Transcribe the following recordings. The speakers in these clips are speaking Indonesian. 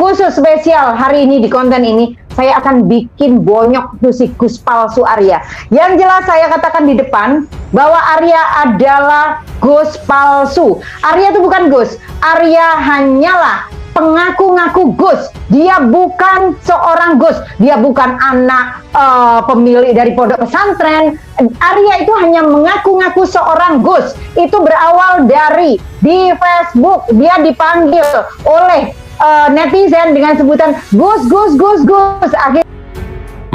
khusus spesial hari ini di konten ini, saya akan bikin bonyok tuh si Gus palsu Arya. Yang jelas saya katakan di depan bahwa Arya adalah Gus palsu. Arya itu bukan Gus, Arya hanyalah pengaku-ngaku Gus. Dia bukan seorang Gus, dia bukan anak pemilik dari pondok pesantren. Arya itu hanya mengaku-ngaku seorang Gus. Itu berawal dari di Facebook dia dipanggil oleh netizen dengan sebutan Gus. Akhirnya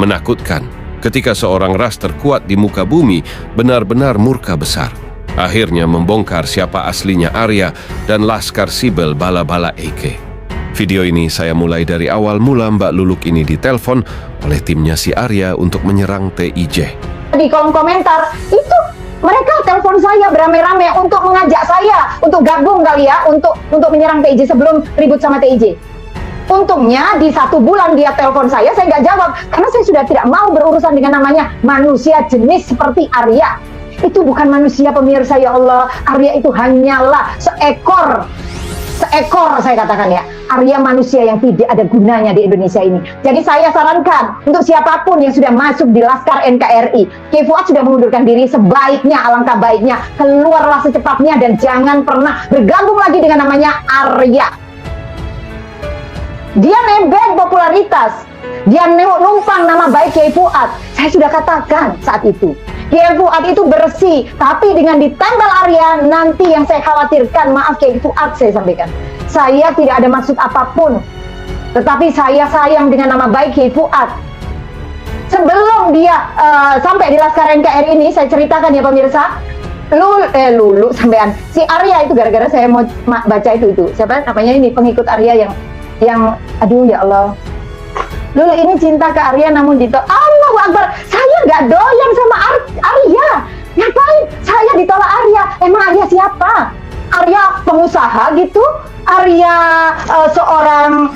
Menakutkan ketika seorang ras terkuat di muka bumi benar-benar murka besar. Akhirnya membongkar siapa aslinya Arya dan Laskar Sibel bala-bala EK. Video ini saya mulai dari awal mula Mbak Luluk ini ditelepon oleh timnya si Arya untuk menyerang TIJ. di kolom komentar itu mereka telepon saya beramai-ramai untuk mengajak saya untuk gabung kali ya untuk menyerang TIJ sebelum ribut sama TIJ. Untungnya di 1 bulan dia telepon saya nggak jawab karena saya sudah tidak mau berurusan dengan namanya manusia jenis seperti Arya. Itu bukan manusia pemirsa, ya Allah. Arya itu hanyalah seekor saya katakan ya. Arya manusia yang tidak ada gunanya di Indonesia ini. Jadi saya sarankan untuk siapapun yang sudah masuk di Laskar NKRI, Kiai Fuad sudah mengundurkan diri, sebaiknya, alangkah baiknya keluarlah secepatnya dan jangan pernah bergabung lagi dengan namanya Arya. Dia nebeng popularitas, dia numpang nama baik Kiai Fuad. Saya sudah katakan saat itu, Kiai Fuad itu bersih, tapi dengan ditempel Arya, nanti yang saya khawatirkan, maaf Kiai Fuad saya sampaikan, saya tidak ada maksud apapun, tetapi saya sayang dengan nama baik Kiai Fuad. Sebelum dia sampai di Laskar NKRI ini, saya ceritakan ya pemirsa, Lulu sampean, si Arya itu gara-gara saya mau baca itu siapa namanya ini pengikut Arya yang aduh ya Allah, Lulu ini cinta ke Arya namun ditolak. Allahu Akbar, saya nggak doyan sama Arya. Ngapain saya ditolak Arya? Emang Arya siapa? Arya pengusaha gitu? Arya seorang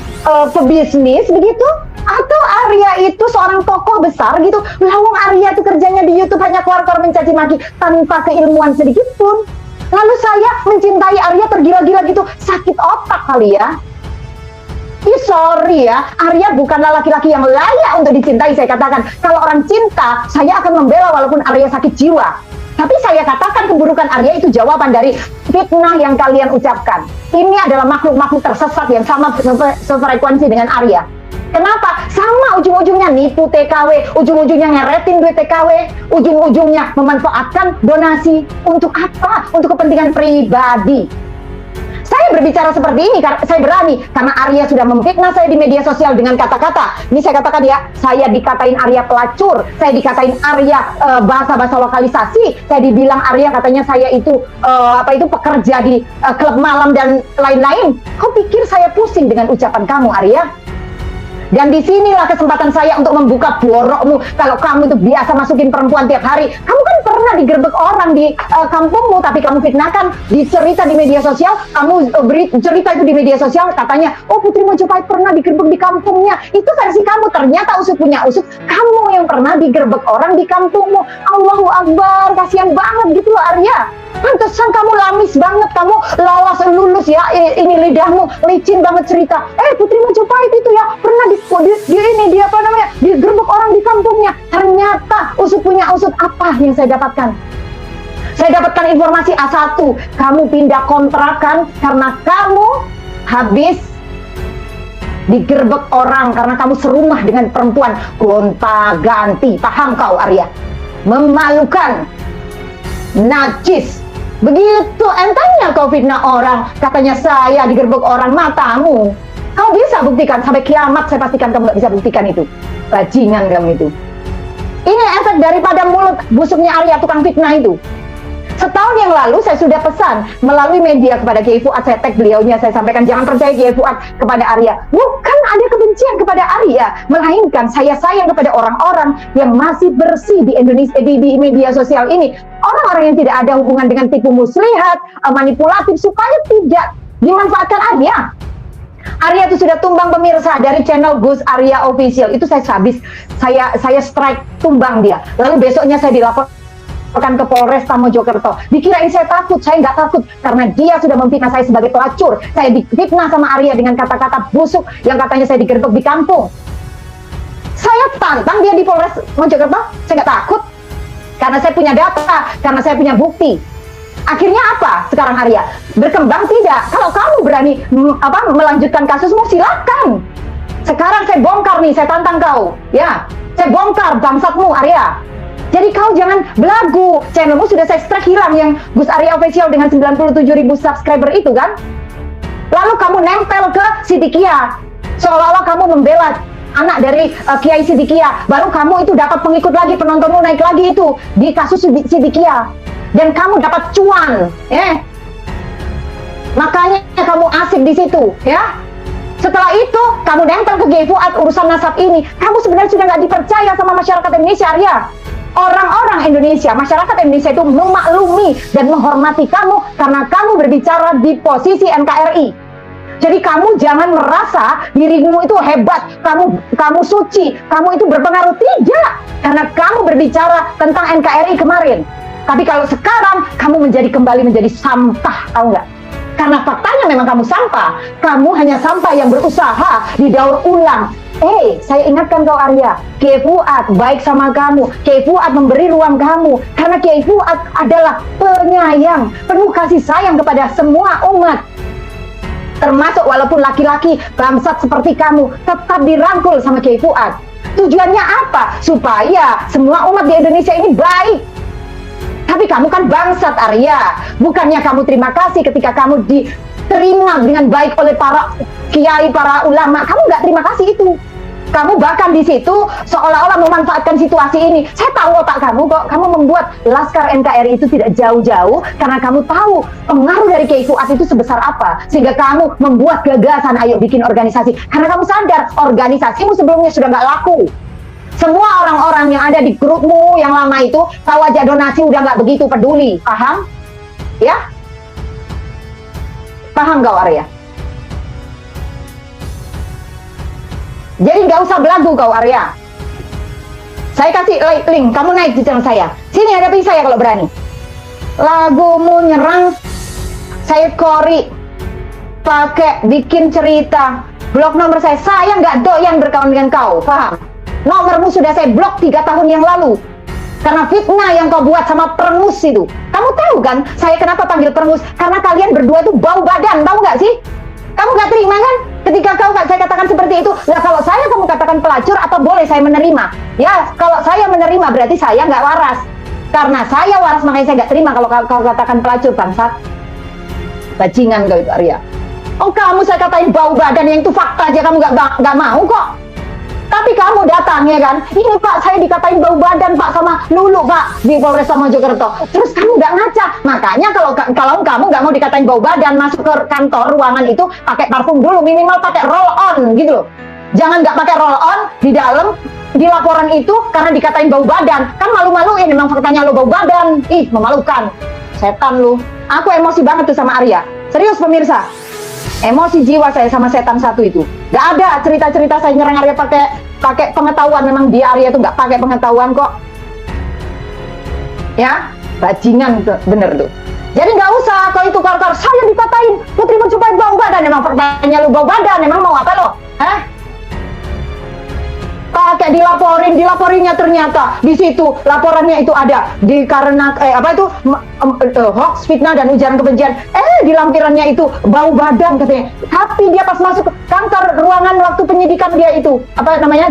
pebisnis begitu? Atau Arya itu seorang tokoh besar gitu? Lawang Arya itu kerjanya di YouTube hanya keluar-keluar mencaci maki tanpa keilmuan sedikit pun. Lalu saya mencintai Arya tergila-gila gitu, sakit otak kali ya. Sorry ya, Arya bukanlah laki-laki yang layak untuk dicintai. Saya katakan, kalau orang cinta, saya akan membela walaupun Arya sakit jiwa. Tapi saya katakan keburukan Arya itu jawaban dari fitnah yang kalian ucapkan. Ini adalah makhluk-makhluk tersesat yang sama sefrekuensi dengan Arya. Kenapa? Sama ujung-ujungnya nipu TKW, ujung-ujungnya ngeretin duit TKW, ujung-ujungnya memanfaatkan donasi. Untuk apa? Untuk kepentingan pribadi. Saya berbicara seperti ini karena saya berani, karena Arya sudah memfitnah saya di media sosial dengan kata-kata. Ini saya katakan ya, saya dikatain Arya pelacur, saya dikatain Arya bahasa-bahasa lokalisasi, saya dibilang Arya katanya saya itu pekerja di klub malam dan lain-lain. Kau pikir saya pusing dengan ucapan kamu, Arya? Dan disinilah kesempatan saya untuk membuka borokmu. Kalau kamu itu biasa masukin perempuan tiap hari, kamu kan pernah digerebek orang di kampungmu, tapi kamu fitnahkan, dicerita di media sosial, kamu cerita itu di media sosial, katanya, oh Putri Mojopahit pernah digerebek di kampungnya. Itu versi kamu, ternyata usut punya usut, kamu yang pernah digerebek orang di kampungmu. Allahu Akbar, kasihan banget gitu loh Arya. Pantesan kamu lamis banget, kamu lawas lulus ya, ini lidahmu licin banget cerita. Putri Mojopahit itu ya pernah digerebek orang di kampungnya. Ternyata usut punya usut. Apa yang saya dapatkan? Saya dapatkan informasi A1, kamu pindah kontrakan karena kamu habis digerebek orang karena kamu serumah dengan perempuan. Gonta-ganti, paham kau Arya? Memalukan, najis. Begitu entengnya kau fitnah orang, katanya saya digerebek orang, matamu. Kau bisa buktikan, sampai kiamat saya pastikan kamu gak bisa buktikan itu. Bajingan kamu itu. Ini efek daripada mulut busuknya Arya tukang fitnah itu. Setahun yang lalu saya sudah pesan melalui media kepada Kiai Fuad, saya tag beliaunya, saya sampaikan jangan percaya Kiai Fuad kepada Arya. Bukan ada kebencian kepada Arya, melainkan saya sayang kepada orang-orang yang masih bersih di Indonesia, di media sosial ini. Orang-orang yang tidak ada hubungan dengan tipu muslihat, manipulatif, supaya tidak dimanfaatkan Arya. Arya itu sudah tumbang pemirsa dari channel Gus Arya Official. Itu saya habis, saya strike tumbang dia. Lalu besoknya saya dilapor melaporkan ke Polresta Mojokerto. Dikirain saya takut, saya nggak takut karena dia sudah memfitnah saya sebagai pelacur. Saya difitnah sama Arya dengan kata-kata busuk yang katanya saya digerebek di kampung. Saya tantang dia di Polres Mojokerto, saya nggak takut karena saya punya data, karena saya punya bukti. Akhirnya apa sekarang Arya? Berkembang tidak? Kalau kamu berani melanjutkan kasusmu, silakan. Sekarang saya bongkar nih, saya tantang kau. Ya, saya bongkar bangsatmu Arya. Jadi kau jangan belagu. Channelmu sudah saya strike hilang yang Gus Arya Official dengan 97.000 subscriber itu kan. Lalu kamu nempel ke Sidikia. Seolah-olah kamu membela anak dari Kiai Sidikia. Baru kamu itu dapat pengikut lagi, penontonmu naik lagi itu di kasus Sidikia. Dan kamu dapat cuan, makanya kamu asik di situ, ya. Setelah itu, kamu nempel ke Kiai Fuad urusan nasab ini. Kamu sebenarnya sudah nggak dipercaya sama masyarakat Indonesia, Arya. Orang-orang Indonesia, masyarakat Indonesia itu memaklumi dan menghormati kamu karena kamu berbicara di posisi NKRI. Jadi kamu jangan merasa dirimu itu hebat, kamu suci, kamu itu berpengaruh. Tidak, karena kamu berbicara tentang NKRI kemarin. Tapi kalau sekarang kamu kembali menjadi sampah, tahu nggak? Karena faktanya memang kamu sampah. Kamu hanya sampah yang berusaha didaur ulang. Saya ingatkan kau Arya, Kiai Fuad baik sama kamu. Kiai Fuad memberi ruang kamu. Karena Kiai Fuad adalah penyayang, penuh kasih sayang kepada semua umat. Termasuk walaupun laki-laki bangsat seperti kamu, tetap dirangkul sama Kiai Fuad. Tujuannya apa? Supaya semua umat di Indonesia ini baik. Tapi kamu kan bangsat Arya. Bukannya kamu terima kasih ketika kamu diterima dengan baik oleh para kiai, para ulama. Kamu nggak terima kasih itu. Kamu bahkan di situ seolah-olah memanfaatkan situasi ini. Saya tahu otak kamu kok. Kamu membuat Laskar NKRI itu tidak jauh-jauh karena kamu tahu pengaruh dari Kiai Fuad itu sebesar apa. Sehingga kamu membuat gagasan, ayo bikin organisasi. Karena kamu sadar organisasimu sebelumnya sudah nggak laku. Semua orang-orang yang ada di grupmu yang lama itu tahu aja donasi udah nggak begitu peduli, paham? Ya? Paham gak Arya? Jadi nggak usah belagu kau Arya. Saya kasih link, kamu naik di channel saya. Sini hadapi saya kalau berani. Lagumu nyerang, saya kori, pakai bikin cerita, blok nomor saya nggak doyan berkawan dengan kau, paham? Nomormu sudah saya blok 3 tahun yang lalu karena fitnah yang kau buat sama Perengus itu. Kamu tahu kan saya kenapa panggil Perengus? Karena kalian berdua itu bau badan, tahu nggak sih? Kamu nggak terima kan ketika saya katakan seperti itu? Lah kalau saya kamu katakan pelacur, apa boleh saya menerima? Ya kalau saya menerima berarti saya nggak waras. Karena saya waras makanya saya nggak terima kalau kau katakan pelacur, bangsat. Bajingan kau itu Arya. Oh kamu saya katain bau badan, yang itu fakta aja kamu nggak mau kok. Tapi kamu datang ya kan, ini Pak saya dikatain bau badan Pak sama Lulu Pak di Polresta Mojokerto. Terus kamu nggak ngaca, makanya kalau kamu nggak mau dikatain bau badan, masuk ke kantor ruangan itu pakai parfum dulu, minimal pakai roll on gitu loh. Jangan nggak pakai roll on di dalam di laporan itu karena dikatain bau badan, kan malu-maluin memang faktanya lo bau badan, ih memalukan, setan lu. Aku emosi banget tuh sama Arya, serius pemirsa. Emosi jiwa saya sama setan satu itu. Gak ada cerita-cerita saya nyerang Arya pakai pengetahuan. Memang dia Arya itu gak pakai pengetahuan kok. Ya, bajingan tuh, bener tuh. Jadi gak usah kau itu kor-kor. Saya dikatain Putri mencoba bau badan. Emang pertanyaannya lu bau badan. Emang mau apa lo? Pakai dilaporinya ternyata di situ laporannya itu ada karena hoax, fitnah dan ujaran kebencian. Di lampirannya itu bau badan katanya. Tapi dia pas masuk kantor ruangan waktu penyidikan dia itu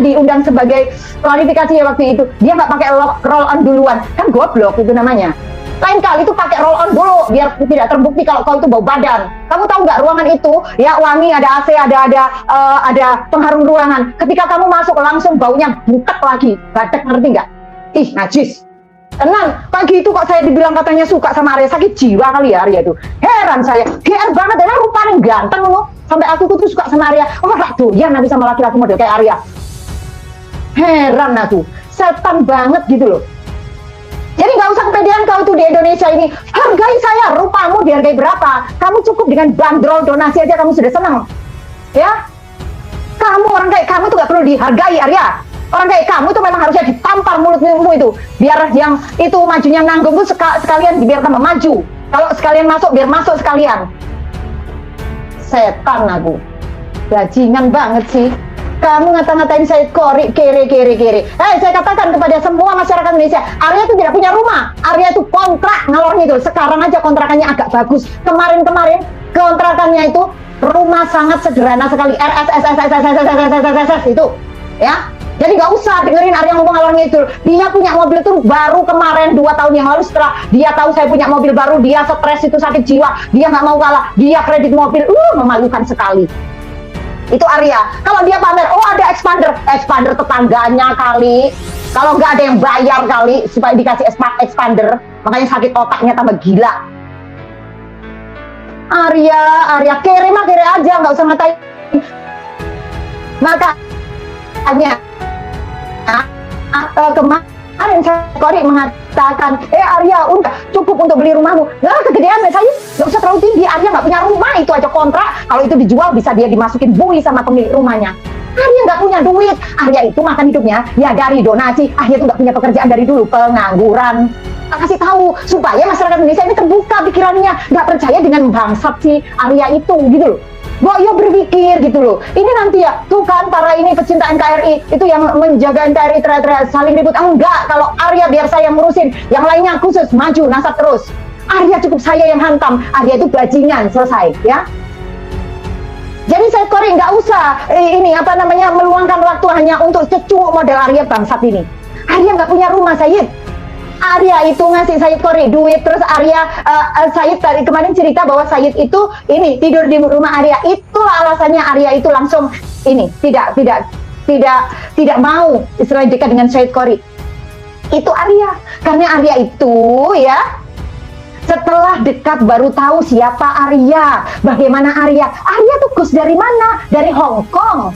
diundang sebagai klarifikasi ya waktu itu. Dia nggak pakai roll on duluan, kan goblok itu namanya. Lain kali itu pakai roll on dulu biar tidak terbukti kalau kau itu bau badan. Kamu tahu nggak ruangan itu ya wangi, ada AC, ada pengharum ruangan. Ketika kamu masuk langsung baunya butek lagi, batek, ngerti nggak? Ih najis. Tenang, pagi itu kok saya dibilang katanya suka sama Arya, sakit jiwa kali ya Arya itu. Heran saya, GR banget, emang rupanya ganteng loh. Sampai aku tuh suka sama Arya. Oh gak doyan nanti sama laki-laki model kayak Arya. Heran aku, setan banget gitu loh. Jadi nggak usah kepedean kau tuh di Indonesia ini. Hargai saya, rupamu dihargai berapa? Kamu cukup dengan bandrol donasi aja kamu sudah senang. Ya? Kamu orang kayak kamu tuh nggak perlu dihargai Arya. Orang kayak kamu tuh memang harusnya ditampar mulutmu itu. Biar yang itu majunya nanggung tuh sekalian biar tambah maju. Kalau sekalian masuk, biar masuk sekalian. Setan aku. Bajingan banget sih. Kamu ngata-ngatain Syed Korri, kere. Saya katakan kepada semua masyarakat Indonesia, Arya itu tidak punya rumah. Arya itu kontrak ngalornya itu. Sekarang aja kontrakannya agak bagus. Kemarin kontrakannya itu rumah sangat sederhana sekali. RSS itu, ya. Jadi nggak usah dengerin Arya ngomong ngalornya itu. Dia punya mobil itu baru kemarin 2 tahun yang lalu, setelah dia tahu saya punya mobil baru, dia stres itu, sakit jiwa. Dia nggak mau kalah. Dia kredit mobil, memalukan sekali. Itu Arya. Kalau dia pamer, oh ada expander tetangganya kali. Kalau nggak ada yang bayar kali supaya dikasih expander, makanya sakit otaknya tambah gila. Arya kere mah kere aja, nggak usah ngatain. Makanya kemarin Syed Korri mengatakan, Arya udah cukup untuk beli rumahmu. Lah kegedean saya, nggak usah terlalu tinggi. Arya nggak punya rumah, itu aja kontrak. Kalau itu dijual bisa dia dimasukin bui sama pemilik rumahnya. Arya nggak punya duit. Arya itu makan hidupnya ya dari donasi. Arya itu nggak punya pekerjaan dari dulu, pengangguran. Kasih tahu supaya masyarakat Indonesia ini terbuka pikirannya, nggak percaya dengan bangsat si Arya itu gitu loh. Ya berpikir gitu loh. Ini nanti ya, tuh kan para ini pecinta NKRI itu yang menjaga NKRI saling ribut. Enggak, kalau Arya biar saya ngurusin, yang lainnya khusus maju nasab terus. Arya cukup saya yang hantam. Arya itu bajingan, selesai ya. Jadi Syed Korri nggak usah meluangkan waktu hanya untuk cucu model Arya bangsat ini. Arya nggak punya rumah, Syed. Arya itu ngasih Syed Korri duit, terus Arya Syed tadi kemarin cerita bahwa Syed itu ini tidur di rumah Arya. Itulah alasannya Arya itu langsung ini tidak mau istilahnya dekat dengan Syed Korri. Itu Arya, karena Arya itu ya setelah dekat baru tahu siapa Arya, bagaimana Arya. Arya tuh Gus dari mana? Dari Hong Kong.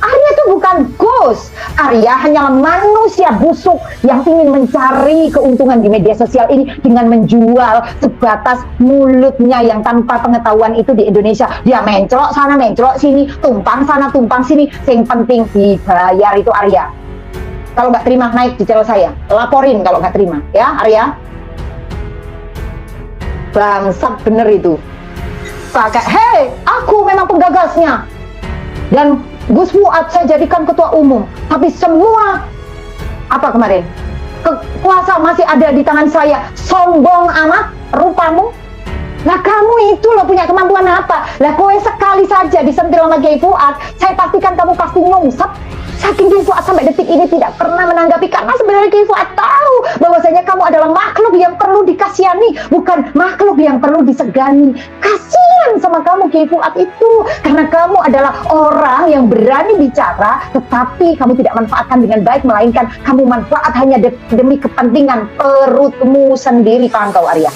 Arya itu bukan Gus. Arya hanyalah manusia busuk yang ingin mencari keuntungan di media sosial ini dengan menjual sebatas mulutnya yang tanpa pengetahuan itu di Indonesia. Dia mencrok sana, mencrok sini, tumpang sana, tumpang sini. Yang penting dibayar itu Arya. Kalau nggak terima, naik di channel saya. Laporin kalau nggak terima. Ya, Arya. Bangsat bener itu. Pakai, aku memang penggagasnya. Dan Gus Fuad saya jadikan ketua umum, tapi semua apa kemarin kekuasaan masih ada di tangan saya. Sombong amat rupamu. Lah kamu itu lo punya kemampuan apa? Lah kowe sekali saja disentil sama Kiai Fuad, saya pastikan kamu pasti nyungsep. Saking Kiai Fuad sampai detik ini tidak pernah menanggapi, karena sebenarnya Kiai Fuad tahu bahwasanya kamu adalah makhluk yang perlu dikasihani, bukan makhluk yang perlu disegani. Kasihan sama kamu Kiai Fuad itu, karena kamu adalah orang yang berani bicara, tetapi kamu tidak manfaatkan dengan baik, melainkan kamu manfaat hanya demi kepentingan perutmu sendiri. Paham kau Arya?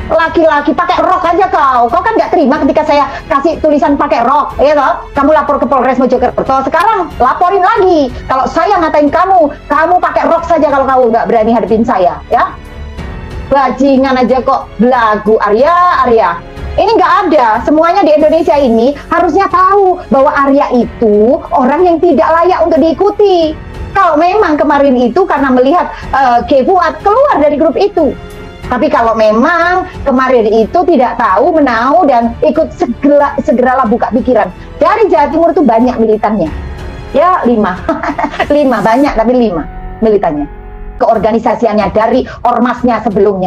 Laki-laki pakai rok aja kau kan nggak terima ketika saya kasih tulisan pakai rok, ya toh? Kamu lapor ke Polres Mojokerto. Sekarang laporin lagi kalau saya ngatain kamu pakai rok saja kalau kamu nggak berani hadapin saya, ya. Bajingan aja kok belagu Arya. Ini nggak ada. Semuanya di Indonesia ini harusnya tahu bahwa Arya itu orang yang tidak layak untuk diikuti. Kalau memang kemarin itu karena melihat Kiai Fuad keluar dari grup itu. Tapi kalau memang kemarin itu tidak tahu, menau, dan ikut segeralah buka pikiran. Dari Jawa Timur itu banyak militannya. Ya 5. 5 banyak, tapi 5 militannya. Keorganisasiannya dari ormasnya sebelum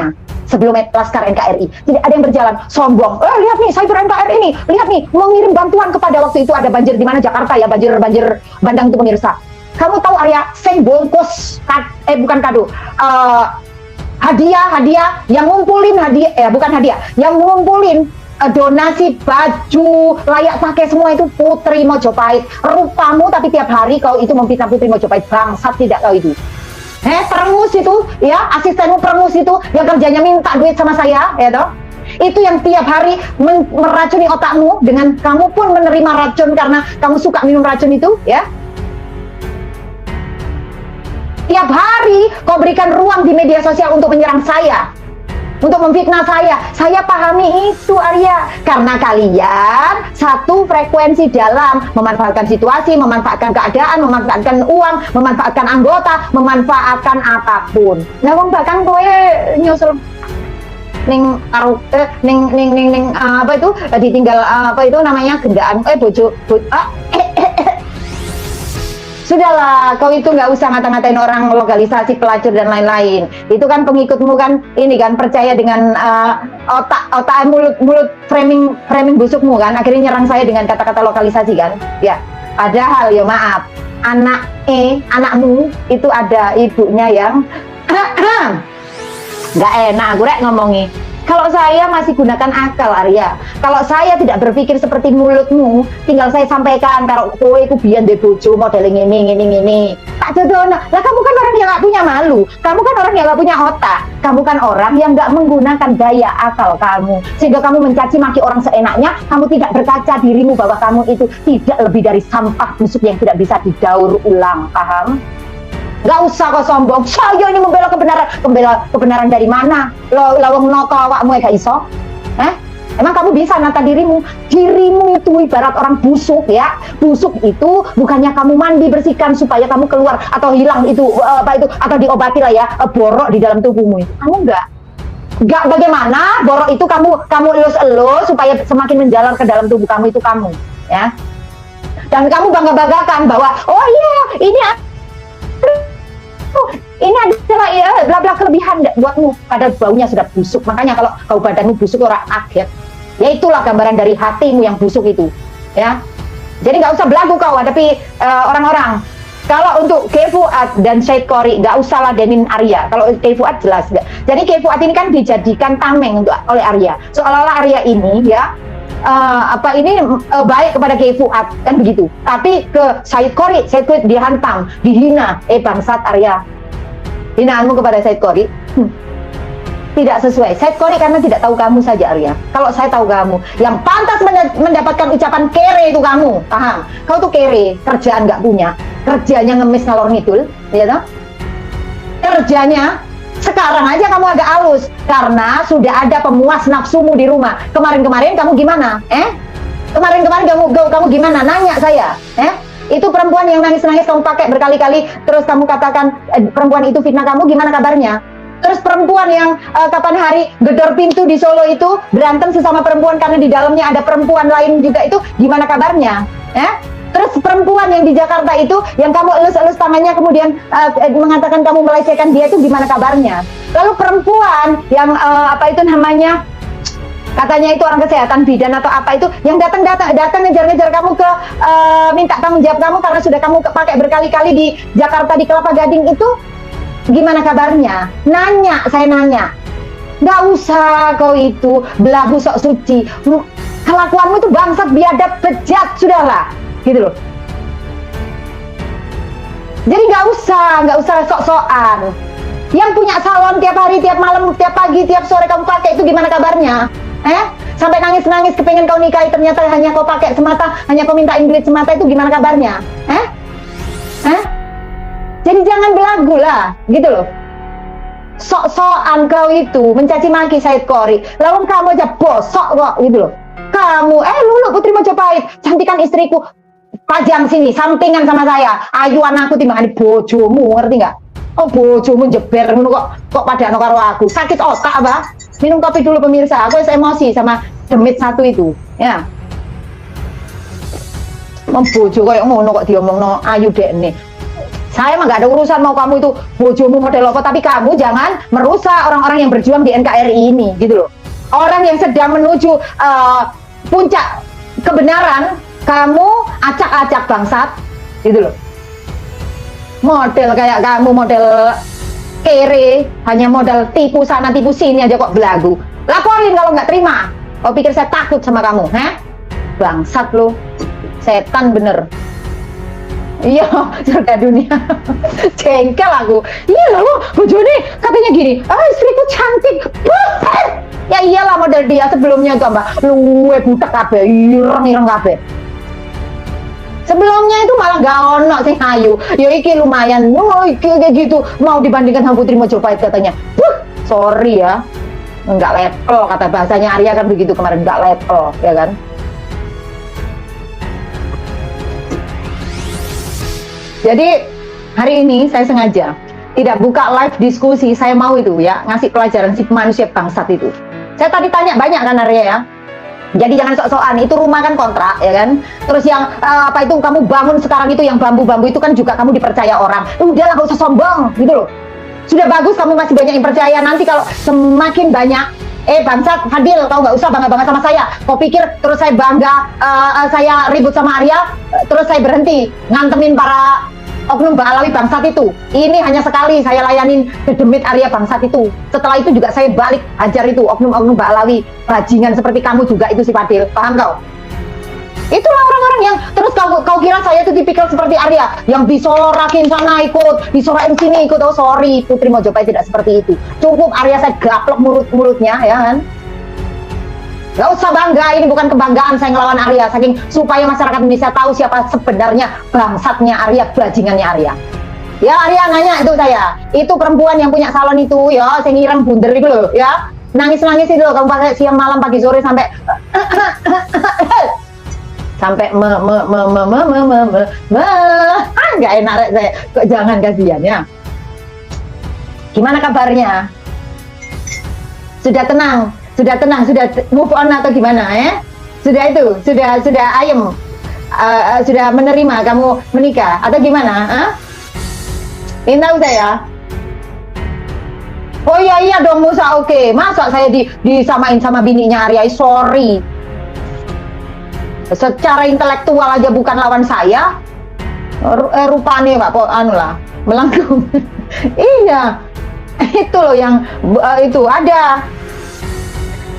Laskar NKRI. Tidak ada yang berjalan sombong. Lihat nih, Cyber NKRI ini. Lihat nih, mengirim bantuan kepada waktu itu ada banjir di mana Jakarta ya, banjir bandang itu pemirsa. Kamu tahu Arya, sing bungkus bukan kado. Hadiah yang ngumpulin yang ngumpulin donasi baju layak pakai semua itu Putri Mojopahit. Rupamu tapi tiap hari kau itu memfitnah Putri Mojopahit. Bangsat tidak kau itu. Perengus itu ya, asistenmu perengus itu yang kerjanya minta duit sama saya, ya toh. Itu yang tiap hari meracuni otakmu dengan kamu pun menerima racun karena kamu suka minum racun itu, ya. Tiap hari kau berikan ruang di media sosial untuk menyerang saya. untuk memfitnah saya. Saya pahami itu, Arya. Karena kalian satu frekuensi dalam memanfaatkan situasi, memanfaatkan keadaan, memanfaatkan uang, memanfaatkan anggota, memanfaatkan apapun. Nah, bahkan kowe nyusul ning apa itu ditinggal apa itu namanya gendaan bojo Sudahlah, kau itu nggak usah ngata-ngatain orang lokalisasi, pelacur dan lain-lain. Itu kan pengikutmu kan, ini kan percaya dengan otak mulut framing busukmu kan. Akhirnya nyerang saya dengan kata-kata lokalisasi kan. Ya, padahal ya maaf, anakmu itu ada ibunya yang nggak enak. Gue ngomongi. Kalau saya masih gunakan akal, Arya. Kalau saya tidak berpikir seperti mulutmu, tinggal saya sampaikan kalau kowe ku biyen de bojo model ngene. Tak jodohno. Lah kamu kan orang yang nggak punya malu. Kamu kan orang yang nggak punya otak. Kamu kan orang yang nggak menggunakan daya akal kamu. Sehingga kamu mencaci maki orang seenaknya, kamu tidak berkaca dirimu bahwa kamu itu tidak lebih dari sampah busuk yang tidak bisa didaur ulang. Paham? Gak usah kau sombong. Saya ini membela kebenaran dari mana? Lawang noto awakmu gak iso? Emang kamu bisa nata dirimu? Dirimu itu ibarat orang busuk ya. Busuk itu bukannya kamu mandi bersihkan supaya kamu keluar atau hilang itu apa itu atau diobati lah ya borok di dalam tubuhmu itu. Kamu enggak bagaimana borok itu kamu elus-elus supaya semakin menjalar ke dalam tubuh kamu itu kamu ya. Dan kamu bangga-banggakan bahwa oh iya ini adalah ya bla bla kelebihan buatmu, padahal baunya sudah busuk. Makanya kalau bau badanmu busuk orang kaget. Ya itulah gambaran dari hatimu yang busuk itu ya. Jadi nggak usah belagu kau hadapi orang-orang. Kalau untuk Kiai Fuad dan Syed Qori nggak usah ladenin Arya. Kalau Kiai Fuad jelas nggak. Jadi Kiai Fuad ini kan dijadikan tameng oleh Arya. Seolah-olah Arya ini ya baik kepada Kiai Fuad kan begitu. Tapi ke Syed Qori dihantam, dihina. Bangsat Arya. Hinaanmu kepada Syed Qori tidak sesuai. Syed Qori karena tidak tahu kamu saja, Arya. Kalau saya tahu kamu, yang pantas mendapatkan ucapan kere itu kamu, paham? Kau tuh kere, kerjaan nggak punya, kerjanya ngemis ngalor ngidul, ya toh? Kerjanya sekarang aja kamu agak halus karena sudah ada pemuas nafsumu di rumah. Kemarin-kemarin kamu gimana? Kemarin-kemarin kamu gimana? Nanya saya, Itu perempuan yang nangis-nangis kamu pakai berkali-kali, terus kamu katakan perempuan itu fitnah kamu, gimana kabarnya? Terus perempuan yang kapan hari gedor pintu di Solo itu berantem sesama perempuan karena di dalamnya ada perempuan lain juga itu, gimana kabarnya? Terus perempuan yang di Jakarta itu yang kamu elus-elus tangannya kemudian mengatakan kamu melecehkan dia itu gimana kabarnya? Lalu perempuan yang katanya itu orang kesehatan bidan atau apa itu yang datang ngejar-ngejar kamu ke minta tanggung jawab kamu karena sudah kamu pakai berkali-kali di Jakarta di Kelapa Gading itu gimana kabarnya? Saya nanya. Nggak usah kau itu belagu sok suci. Kelakuanmu itu bangsat, biadab, bejat, sudahlah. Gitu loh. Jadi nggak usah sok-sokan. Yang punya salon tiap hari, tiap malam, tiap pagi, tiap sore kamu pakai itu gimana kabarnya? Sampai nangis-nangis kepengen kau nikahi ternyata hanya kau pakai semata, hanya kau minta duit semata itu gimana kabarnya? Jadi jangan belagu lah, gitu loh. Sok-sokan kau itu mencaci maki Syed Qori. Lalu kamu aja bosok kok, gitu loh. Kamu, Lulu Putri Majapahit, cantikan istriku, pajang sini, sampingan sama saya. Ayu anakku timbangan bojomu, ngerti nggak? Oh bojomu jeber, kok pada anak karo aku. Sakit otak apa? Minum kopi dulu pemirsa, aku emosi sama demit satu itu, ya. Membojo kayak ngono kok diomongno Ayu dek nih. Saya mah gak ada urusan mau kamu itu bojomu model apa, tapi kamu jangan merusak orang-orang yang berjuang di NKRI ini, gitu loh. Orang yang sedang menuju puncak kebenaran, kamu acak-acak bangsat, gitu loh. Model kayak kamu, model kere, hanya modal tipu sana tipu sini aja kok belagu. Laporin kalau nggak terima. Kau pikir saya takut sama kamu, Bangsat lo, setan bener. Iya, surga dunia. Jengkel aku. Iya lo, bojone katanya gini, istriku cantik. Ya iyalah model dia sebelumnya tuh mbak, luwe butek kabeh, ireng kabeh. Sebelumnya itu malah gak ono sing ayu. Ya iki lumayan. Iki kayak gitu. Mau dibandingkan sama Putri Majapahit katanya. Sorry ya. Nggak level, kata bahasanya Arya kan begitu kemarin, nggak level, ya kan? Jadi hari ini saya sengaja tidak buka live diskusi, saya mau itu ya, ngasih pelajaran si manusia bangsat itu. Saya tadi tanya banyak kan Arya ya. Jadi jangan sok-sokan, itu rumah kan kontrak ya kan. Terus yang apa itu kamu bangun sekarang itu yang bambu-bambu itu kan juga kamu dipercaya orang. Udahlah gak usah sombong gitu loh. Sudah bagus kamu masih banyak yang percaya. Nanti kalau semakin banyak bangsat Fadil, kau nggak usah bangga-bangga sama saya. Kau pikir terus saya bangga, saya ribut sama Arya, terus saya berhenti ngantemin para oknum Mbak Alawi bangsat itu. Ini hanya sekali saya layanin dedemit Arya bangsat itu. Setelah itu juga saya balik hajar itu oknum-oknum Mbak Alawi bajingan seperti kamu juga itu si Fadil. Paham kau? Itulah orang-orang yang terus kau kira saya itu tipikal seperti Arya yang disorakin sana ikut, disorakin sini ikut. Oh sorry, Putri Mojopahit tidak seperti itu. Cukup Arya saya gaplok mulutnya ya kan. Gak usah bangga, ini bukan kebanggaan saya ngelawan Arya, saking supaya masyarakat Indonesia tahu siapa sebenarnya bangsatnya Arya, bajingannya Arya. Ya Arya nanya itu saya, itu perempuan yang punya salon itu ya, saya ngiram bunder itu loh ya, nangis-nangis itu loh, kamu pakai siang malam pagi sore sampai sampai nggak enak saya, kok jangan kasihan ya. Gimana kabarnya? Sudah tenang, sudah move on atau gimana ya? Sudah itu, sudah ayem, sudah menerima kamu menikah atau gimana? Ini tahu saya. Oh iya dong Musa, oke. Masa saya disamain sama bininya Arya? Sorry. Secara intelektual aja bukan lawan saya. Rupanya Pak anu lah, melengkung. Iya. Itu loh yang itu ada.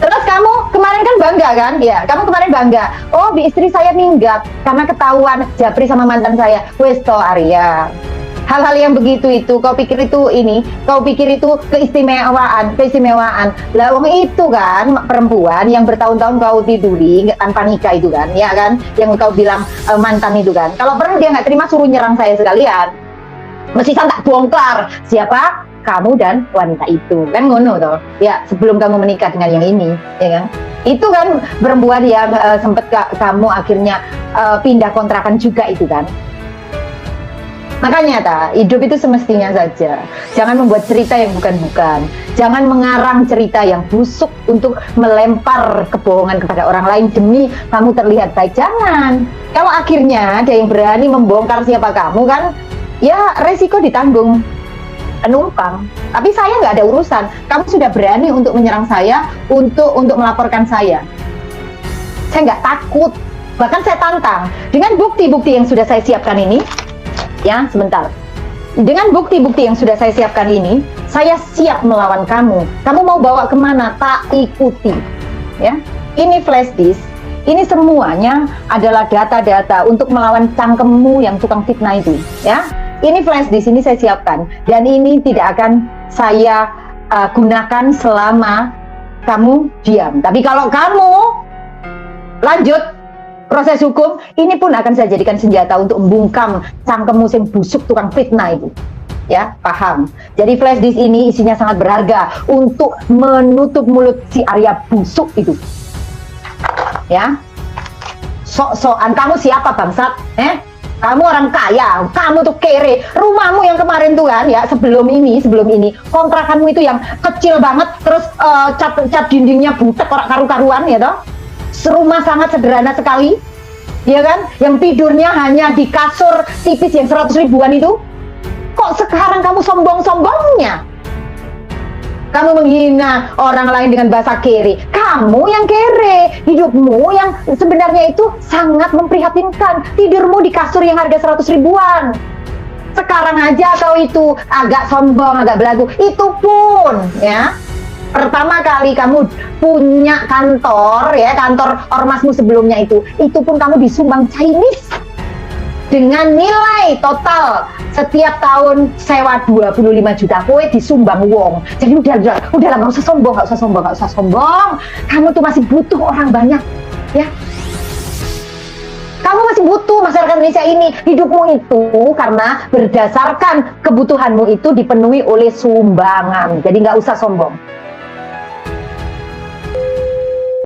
Terus kamu kemarin kan bangga kan? Ya, kamu kemarin bangga. Oh, istri saya minggat karena ketahuan Japri sama mantan saya. Wes to Arya. Hal-hal yang begitu itu, kau pikir itu keistimewaan. Lah wong itu kan perempuan yang bertahun-tahun kau tiduri tanpa nikah itu kan, ya kan? Yang kau bilang mantan itu kan. Kalau perlu dia nggak terima suruh nyerang saya sekalian. Mesti tak bongkar siapa kamu dan wanita itu kan ngono toh ya, sebelum kamu menikah dengan yang ini ya kan. Itu kan perempuan yang sempat kamu akhirnya pindah kontrakan juga itu kan. Makanya hidup itu semestinya saja jangan membuat cerita yang bukan-bukan, jangan mengarang cerita yang busuk untuk melempar kebohongan kepada orang lain demi kamu terlihat baik. Jangan. Kalau akhirnya ada yang berani membongkar siapa kamu kan, ya resiko ditanggung penumpang. Tapi saya nggak ada urusan. Kamu sudah berani untuk menyerang saya, untuk melaporkan saya. Saya nggak takut. Bahkan saya tantang dengan bukti-bukti yang sudah saya siapkan ini. Ya, sebentar. Dengan bukti-bukti yang sudah saya siapkan ini, saya siap melawan kamu. Kamu mau bawa kemana? Tak ikuti. Ya, ini flash disk. Ini semuanya adalah data-data untuk melawan cangkemmu yang tukang fitnah itu. Ya. Ini flash disk ini saya siapkan dan ini tidak akan saya gunakan selama kamu diam. Tapi kalau kamu lanjut proses hukum, ini pun akan saya jadikan senjata untuk membungkam cangkemmu yang busuk tukang fitnah itu. Ya, paham? Jadi flash disk ini isinya sangat berharga untuk menutup mulut si Arya busuk itu. Ya. Sok-sokan kamu siapa bangsat? Kamu orang kaya, kamu tuh kere. Rumahmu yang kemarin tuh kan ya, sebelum ini kontrakanmu itu yang kecil banget, terus cat dindingnya butek orang karu-karuan ya toh. Rumah sangat sederhana sekali. Ya kan? Yang tidurnya hanya di kasur tipis yang 100 ribuan itu. Kok sekarang kamu sombong-sombongnya? Kamu menghina orang lain dengan bahasa kere. Kamu yang kere. Hidupmu yang sebenarnya itu sangat memprihatinkan. Tidurmu di kasur yang harga 100 ribuan. Sekarang aja kau itu agak sombong, agak belagu. Itu pun ya, pertama kali kamu punya kantor ya, kantor ormasmu sebelumnya itu pun kamu disumbang Chinese. Dengan nilai total setiap tahun sewa 25 juta, kowe disumbang wong. Jadi udahlah nggak usah sombong. Kamu tuh masih butuh orang banyak, ya. Kamu masih butuh masyarakat Indonesia ini. Hidupmu itu karena berdasarkan kebutuhanmu itu dipenuhi oleh sumbangan. Jadi nggak usah sombong.